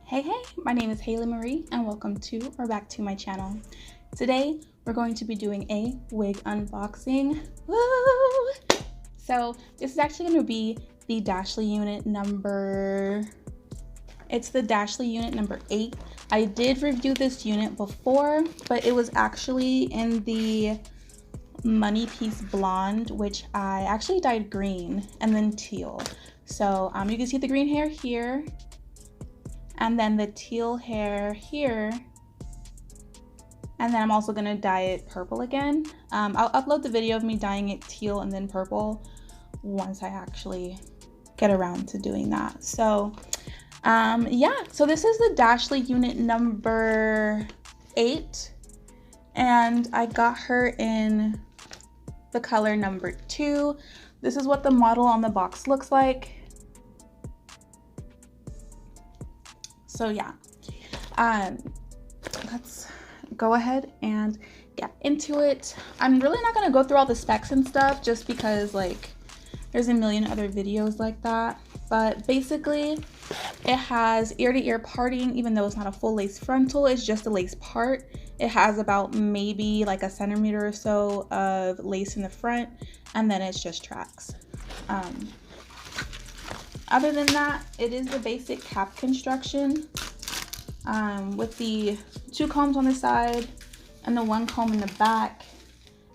Hey, my name is Haley Marie and welcome to or back to my channel. Today, we're going to be doing a wig unboxing. Woo! So this is actually going to be the Dashley unit number, it's the Dashley unit number 8. I did review this unit before, but it was actually in the Money Piece Blonde, which I actually dyed green and then teal. So you can see the green hair here, and then the teal hair here, and then I'm also gonna dye it purple again. I'll upload the video of me dyeing it teal and then purple once I actually get around to doing that. So yeah, so this is the Dashley unit number 8, and I got her in the color number 2. This is what the model on the box looks like. So yeah, let's go ahead and get into it. I'm really not gonna go through all the specs and stuff just because like there's a million other videos like that. But basically it has ear-to-ear parting, even though it's not a full lace frontal, it's just a lace part. It has about maybe like a centimeter or so of lace in the front, and then it's just tracks. Other than that, it is the basic cap construction with the 2 combs on the side and the 1 comb in the back.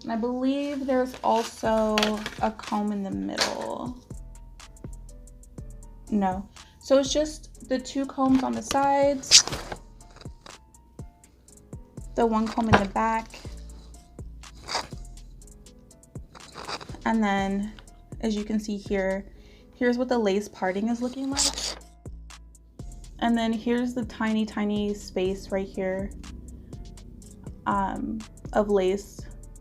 And I believe there's also a comb in the middle. No. So it's just the 2 combs on the sides, the 1 comb in the back, and then as you can see here, here's what the lace parting is looking like. And then here's the tiny space right here of lace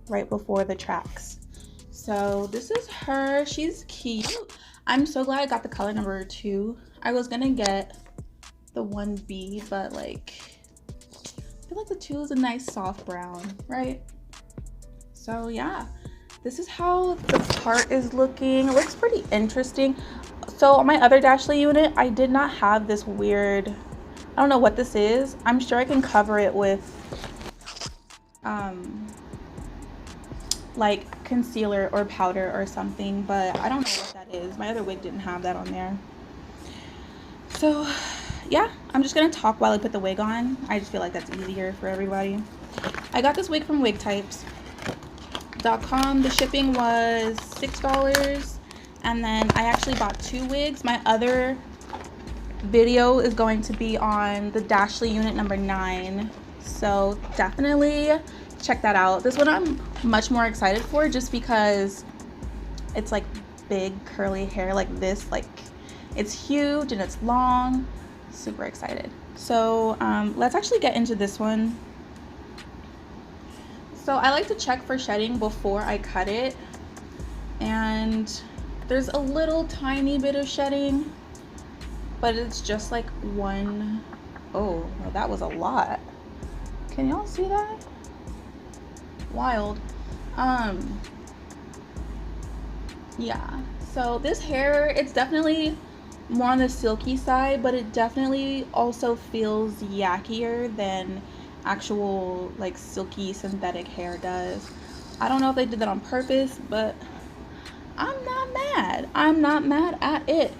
right before the tracks. So this is her. She's cute. I'm so glad I got the color number 2. I was gonna get the 1B, but like I feel like the 2 is a nice soft brown, right? So yeah, this is how the part is looking. It looks pretty interesting. So on my other Dashley unit, I did not have this weird, I don't know what this is. I'm sure I can cover it with like concealer or powder or something, but I don't know what that is. My other wig didn't have that on there. So yeah, I'm just gonna talk while I put the wig on. I just feel like that's easier for everybody. I got this wig from wigtypes.com. The shipping was $6. And then I actually bought 2 wigs. My other video is going to be on the Dashley unit number 9. So definitely check that out. This one I'm much more excited for just because it's like big curly hair like this. Like it's huge and it's long. Super excited. So let's actually get into this one. So I like to check for shedding before I cut it. And there's a little tiny bit of shedding, but it's just like one. Oh, well, that was a lot. Can y'all see that? Wild. Yeah, so this hair, it's definitely more on the silky side, but it definitely also feels yakkier than actual like silky synthetic hair does. I don't know if they did that on purpose, but I'm not mad. I'm not mad at it.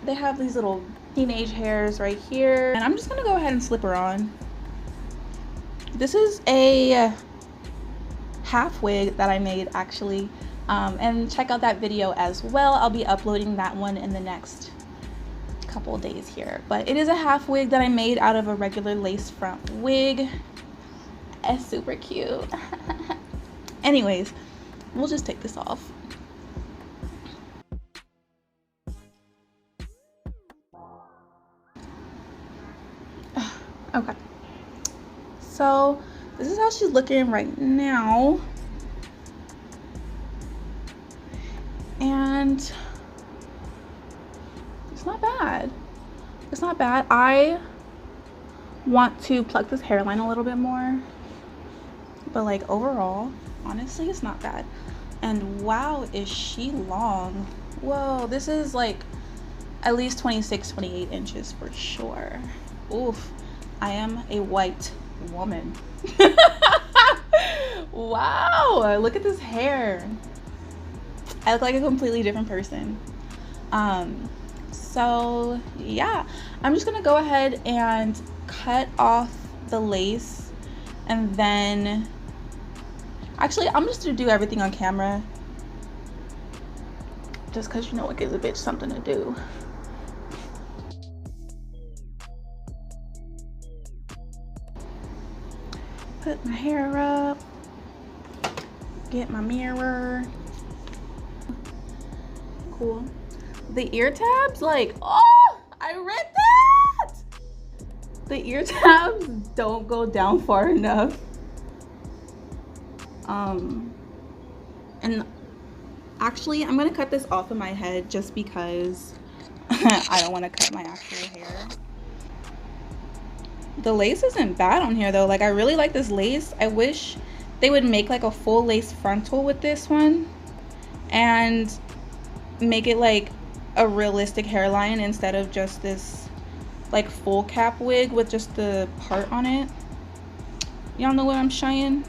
They have these little teenage hairs right here, and I'm just gonna go ahead and slip her on. This is a half wig that I made actually, and check out that video as well. I'll be uploading that one in the next couple of days here, but it is a half wig that I made out of a regular lace front wig. It's super cute. Anyways, we'll just take this off. Okay, so this is how she's looking right now, and it's not bad. It's not bad. I want to pluck this hairline a little bit more, but like overall, honestly, it's not bad. And wow, is she long. Whoa, this is like at least 26, 28 inches for sure. Oof, I am a white woman. Wow, look at this hair. I look like a completely different person. So yeah, I'm just gonna go ahead and cut off the lace, and then actually I'm just gonna do everything on camera just because, you know, it gives a bitch something to do. Put my hair up, get my mirror. Cool. The ear tabs, like, oh, I read that. The ear tabs don't go down far enough. And actually, I'm gonna cut this off of my head just because I don't want to cut my actual hair. The lace isn't bad on here though. Like, I really like this lace. I wish they would make like a full lace frontal with this one and make it like a realistic hairline instead of just this like full cap wig with just the part on it. Y'all know what I'm saying?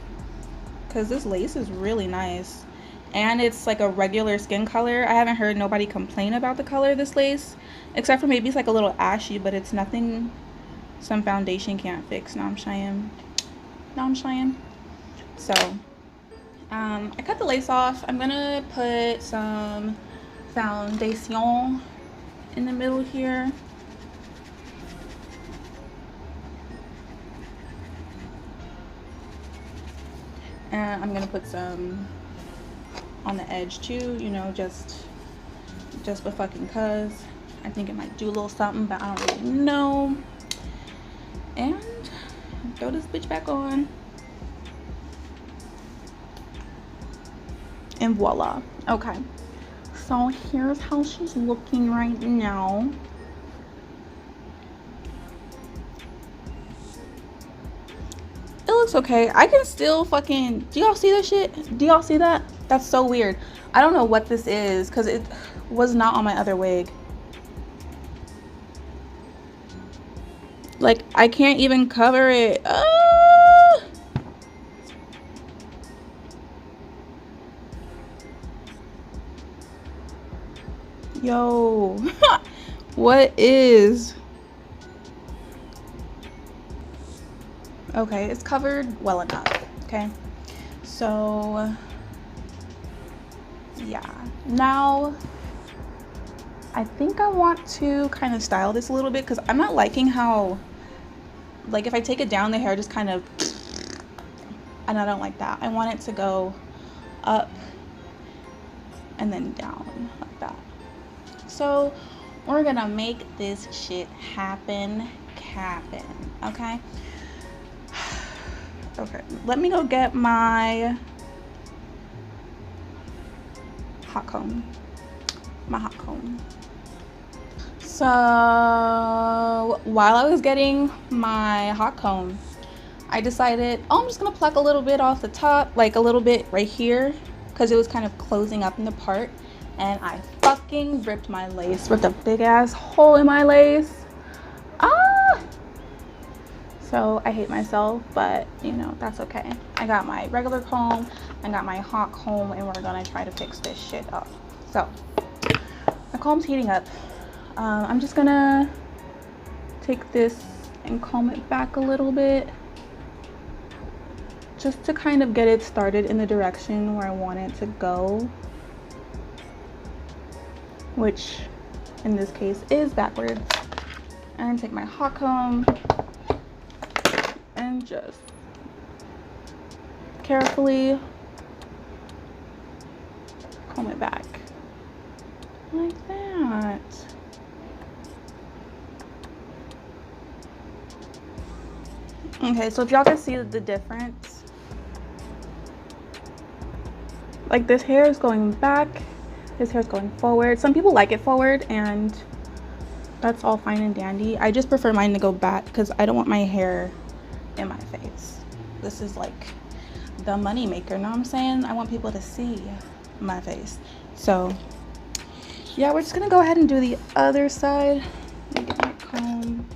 Because this lace is really nice. And it's like a regular skin color. I haven't heard nobody complain about the color of this lace, except for maybe it's like a little ashy, but it's nothing some foundation can't fix. Know what I'm saying? Know what I'm saying? So I cut the lace off. I'm gonna put some foundation in the middle here. And I'm gonna put some on the edge too, you know, just for fucking cuz. I think it might do a little something, but I don't really know. And throw this bitch back on. And voila. Okay. So here's how she's looking right now. It looks okay. I can still fucking, do y'all see that shit? Do y'all see that? That's so weird. I don't know what this is because it was not on my other wig. Like, I can't even cover it. Yo, what is? Okay, it's covered well enough. Okay, so yeah, now I think I want to kind of style this a little bit because I'm not liking how, like, if I take it down, the hair just kind of, and I don't like that. I want it to go up and then down like that. So we're gonna make this shit happen, okay? Okay, let me go get my hot comb. So while I was getting my hot comb, I decided, oh, I'm just gonna pluck a little bit off the top, like a little bit right here, because it was kind of closing up in the part, and I fucking ripped my lace, ripped a big ass hole in my lace. So I hate myself, but you know, that's okay. I got my regular comb, I got my hot comb, and we're gonna try to fix this shit up. So my comb's heating up. I'm just gonna take this and comb it back a little bit, just to kind of get it started in the direction where I want it to go, which in this case is backwards. And take my hot comb and just carefully comb it back like that. Okay, so if y'all can see the difference, like this hair is going back, this hair is going forward. Some people like it forward, and that's all fine and dandy. I just prefer mine to go back because I don't want my hair in my face. This is like the money maker, know what I'm saying? I want people to see my face. So yeah, we're just gonna go ahead and do the other side. Let me get my comb.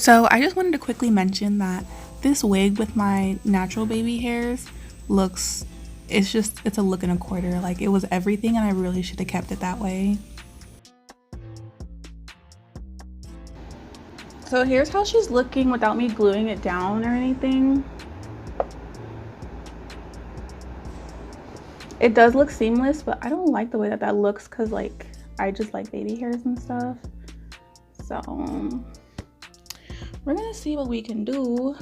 So I just wanted to quickly mention that this wig with my natural baby hairs looks, it's a look and a quarter. Like, it was everything and I really should have kept it that way. So here's how she's looking without me gluing it down or anything. It does look seamless, but I don't like the way that that looks because, like, I just like baby hairs and stuff. So we're gonna see what we can do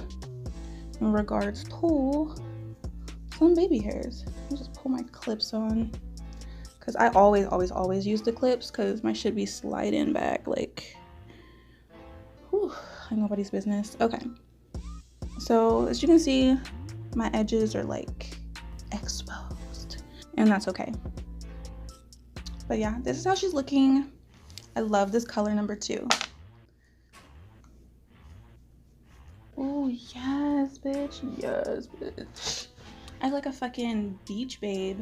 in regards to some baby hairs. I'll just pull my clips on because I always use the clips because my shit be sliding back like, whew, like nobody's business. Okay, so as you can see, my edges are like exposed, and that's okay. But yeah, this is how she's looking. I love this color number 2. Oh yes, bitch. Yes, bitch. I look like a fucking beach babe.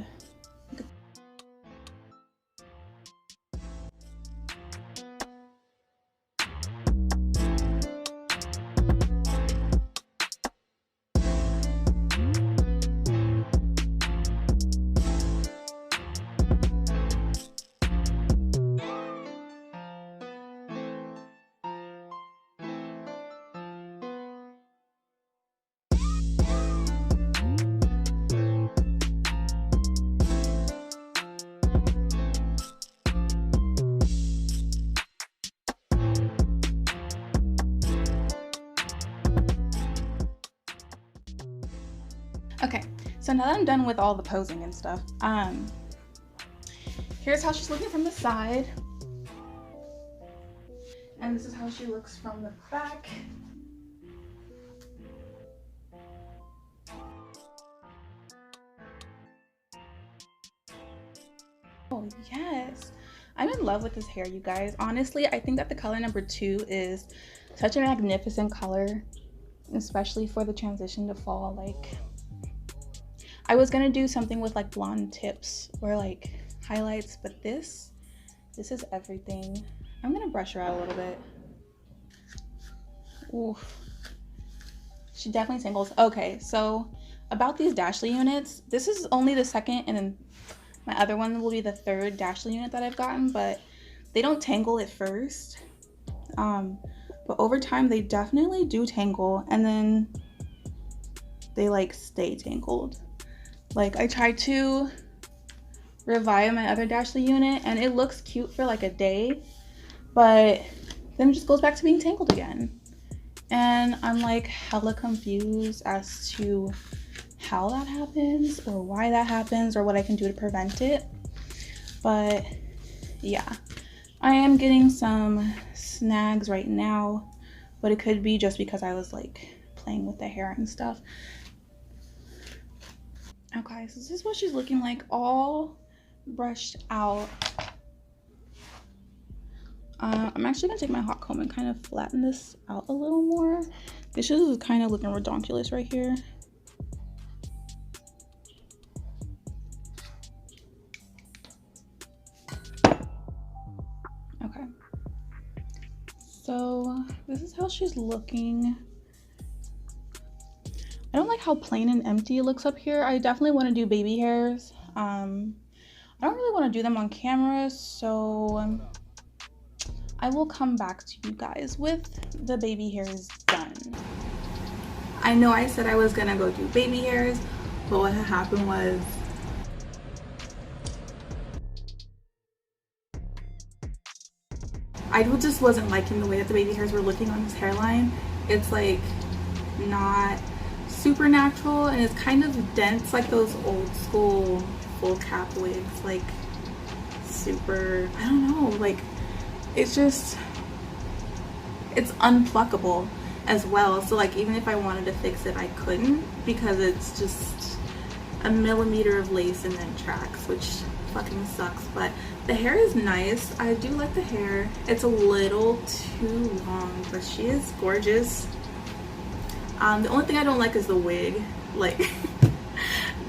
Okay, so now that I'm done with all the posing and stuff, here's how she's looking from the side. And this is how she looks from the back. Oh yes, I'm in love with this hair, you guys. Honestly, I think that the color number 2 is such a magnificent color, especially for the transition to fall. Like, I was gonna do something with like blonde tips or like highlights, but this is everything. I'm gonna brush her out a little bit. Oof. She definitely tangles. Okay, so about these Dashley units, this is only the second, and then my other one will be the third Dashley unit that I've gotten, but they don't tangle at first. But over time they definitely do tangle, and then they like stay tangled. Like, I tried to revive my other Dashley unit and it looks cute for like a day, but then it just goes back to being tangled again. And I'm like hella confused as to how that happens or why that happens or what I can do to prevent it. But yeah, I am getting some snags right now, but it could be just because I was like playing with the hair and stuff. Okay, so this is what she's looking like, all brushed out. I'm actually gonna take my hot comb and kind of flatten this out a little more. This is kind of looking redonkulous right here. Okay, so this is how she's looking. I don't like how plain and empty it looks up here. I definitely want to do baby hairs. I don't really want to do them on camera, so I will come back to you guys with the baby hairs done. I know I said I was gonna go do baby hairs, but what had happened was I just wasn't liking the way that the baby hairs were looking on his hairline. It's like not super natural, and it's kind of dense, like those old school full cap wigs, like super, I don't know, like it's just, it's unpluckable as well. So like even if I wanted to fix it, I couldn't, because it's just a millimeter of lace and then tracks, which fucking sucks. But the hair is nice. I do like the hair. It's a little too long, but she is gorgeous. The only thing I don't like is the wig, like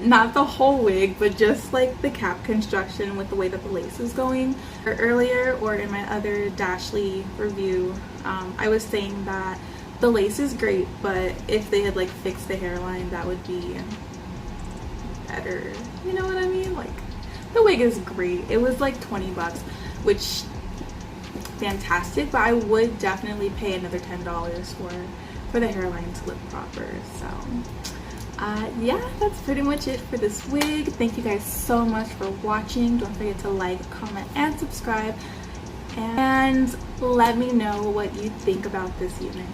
not the whole wig, but just like the cap construction with the way that the lace is going. Earlier, or in my other Dashley review, I was saying that The lace is great, but if they had like fixed the hairline, that would be better. You know what I mean? Like, the wig is great. It was like 20 bucks, which fantastic, but I would definitely pay another $10 for the hairline to look proper. So yeah, that's pretty much it for this wig. Thank you guys so much for watching. Don't forget to like, comment, and subscribe, and let me know what you think about this unit.